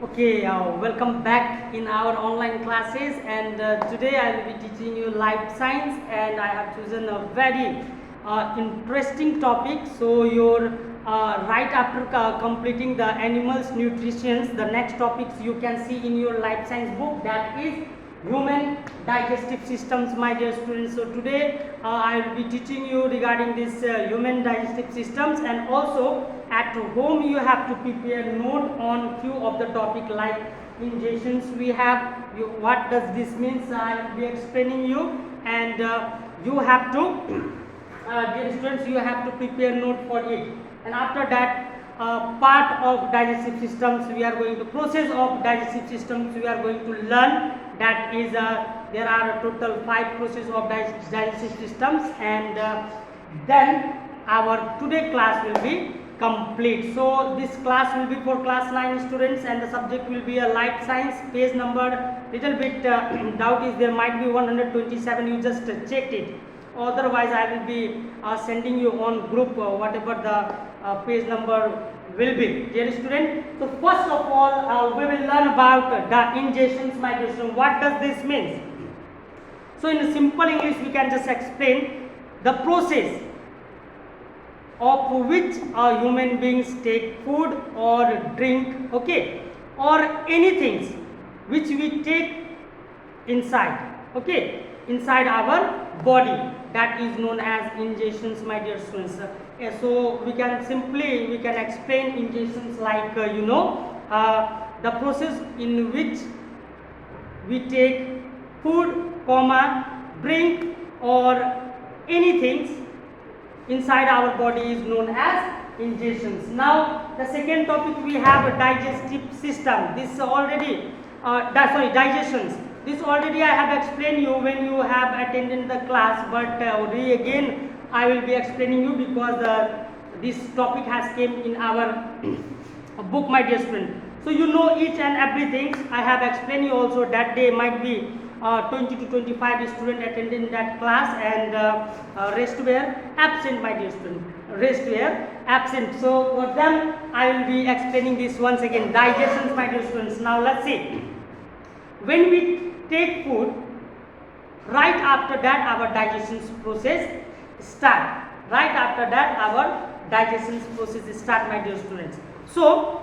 Okay, welcome back in our online classes, and today I will be teaching you life science, and I have chosen a very interesting topic. So you're right after completing the animals nutrition, the next topics you can see in your life science book, that is human digestive systems, my dear students. So today I will be teaching you regarding this human digestive systems, and also at home you have to prepare note on few of the topic like ingestions we have. What does this means? I will be explaining you, and you have to dear students, you have to prepare note for it. And after that, part of digestive systems we are going to process of digestive systems we are going to learn, that is there are a total 5 process of digestive systems, and then our today class will be complete. So this class will be for class 9 students, and the subject will be a life science. Page number little bit doubt is there might be 127, you just checked it, otherwise I will be sending you on group whatever the page number will be, dear student. So first of all we will learn about the ingestions, my dear student. What does this mean? So in simple English we can just explain the process of which human beings take food or drink, okay, or anything which we take inside, okay, inside our body, that is known as ingestions, my dear students. So we can explain ingestions like the process in which we take food, drink or anything inside our body is known as ingestions. Now the second topic we have a digestive system. This already digestions. This already I have explained you when you have attended the class, but again I will be explaining you because this topic has came in our book, my dear student. So you know each and everything. I have explained you also that day might be 20 to 25 students attending that class, and rest were absent, my dear student. Rest were absent. So for them I will be explaining this once again. Digestions, my dear students. Now let's see. When we take food, right after that our digestion process start. Right after that our digestion process start, my dear students. So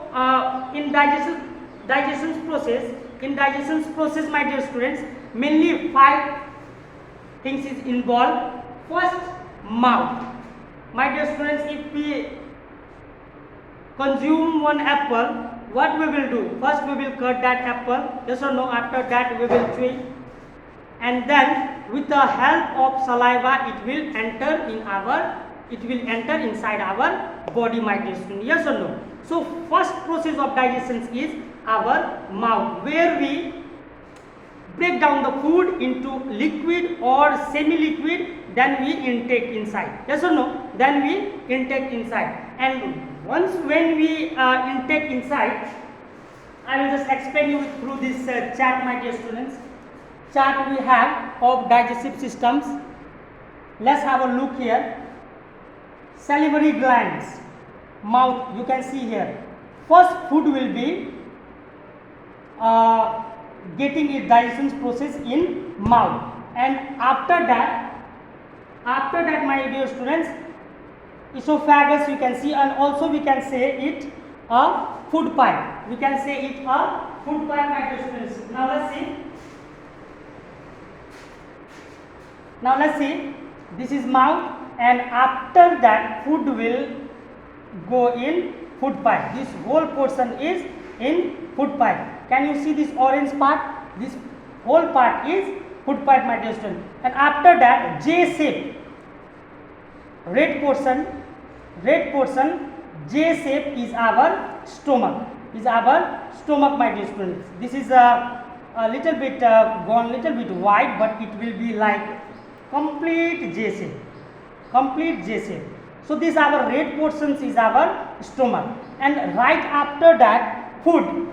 in digestion process, my dear students, mainly 5 things is involved. First, mouth. My dear students, if we consume one apple, what we will do? First we will cut that apple, yes or no? After that we will chew it, and then with the help of saliva it will enter inside our body, my dear student, yes or no? So first process of digestion is our mouth, where we break down the food into liquid or semi-liquid, then we intake inside, yes or no? Then we intake inside, and once when we intake inside, I will just explain you through this chart, my dear students. Chart we have of digestive systems. Let's have a look here. Salivary glands, mouth, you can see here. First food will be getting its digestion process in mouth, and after that my dear students, esophagus you can see, and also we can say it a food pipe. We can say it a food pipe, my dear students. Now let's see. This is mouth, and after that food will go in food pipe. This whole portion is in food pipe. Can you see this orange part? This whole part is food pipe, my dear student. And after that J shape, red portion, J shape is our stomach. My dear students. This is a little bit gone little bit wide, but it will be like complete J shape. So this our red portions is our stomach, and right after that food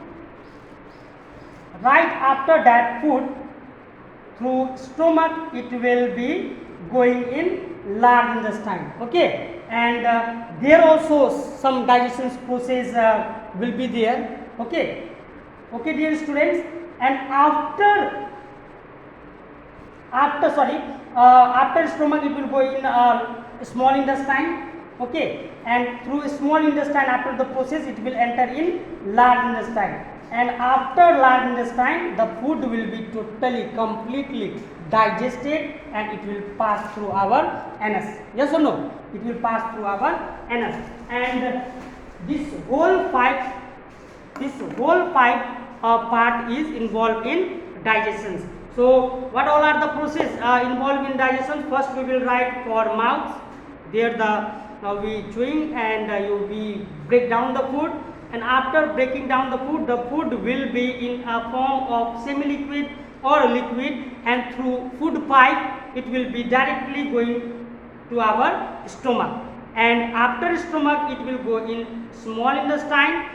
through stomach it will be going in large intestine, okay, and there also some digestion process will be there, okay. Okay, dear students, and after stomach it will go in small intestine. Okay, and through small intestine, after the process it will enter in large intestine, and after large intestine the food will be totally completely digested and it will pass through our anus. Yes or no? It will pass through our anus, and this whole five part is involved in digestion. So what all are the process involved in digestion? First we will write for mouth. There we chewing and we break down the food, and after breaking down the food will be in a form of semi-liquid or liquid, and through food pipe it will be directly going to our stomach, and after stomach it will go in small intestine,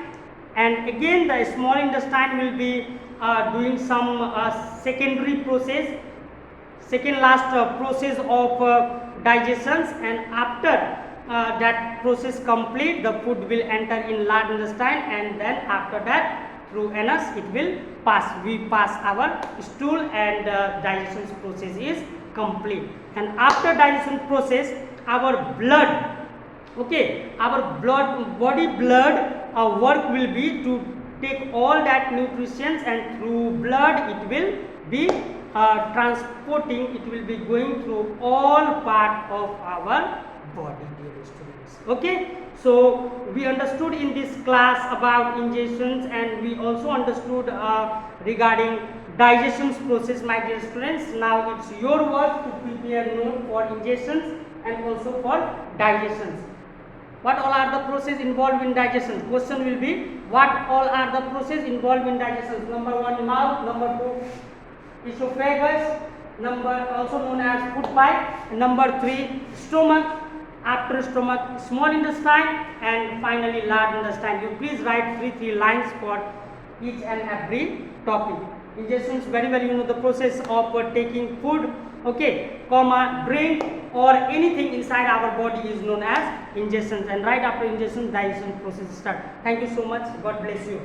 and again the small intestine will be doing some secondary process, second last process of digestions, and after that process complete, the food will enter in large intestine, and then after that through anus it will pass. We pass our stool, and digestion process is complete. And after digestion process, our blood, okay, our body blood work will be to take all that nutrition, and through blood it will be transporting, it will be going through all part of our body, dear students. Okay, so we understood in this class about ingestions, and we also understood regarding digestion process, my dear students. Now it's your work to prepare note for ingestions and also for digestions. What all are the process involved in digestion? Question will be, what all are the process involved in digestion? Number 1, mouth. Number 2, esophagus. Number also known as food pipe. Number 3, stomach. After stomach, small intestine, and finally large intestine. You please write 3 lines for each and every topic. Ingestions, very well you know the process of taking food, okay, drink or anything inside our body is known as ingestions, and right after ingestion digestion process start. Thank you so much. God bless you.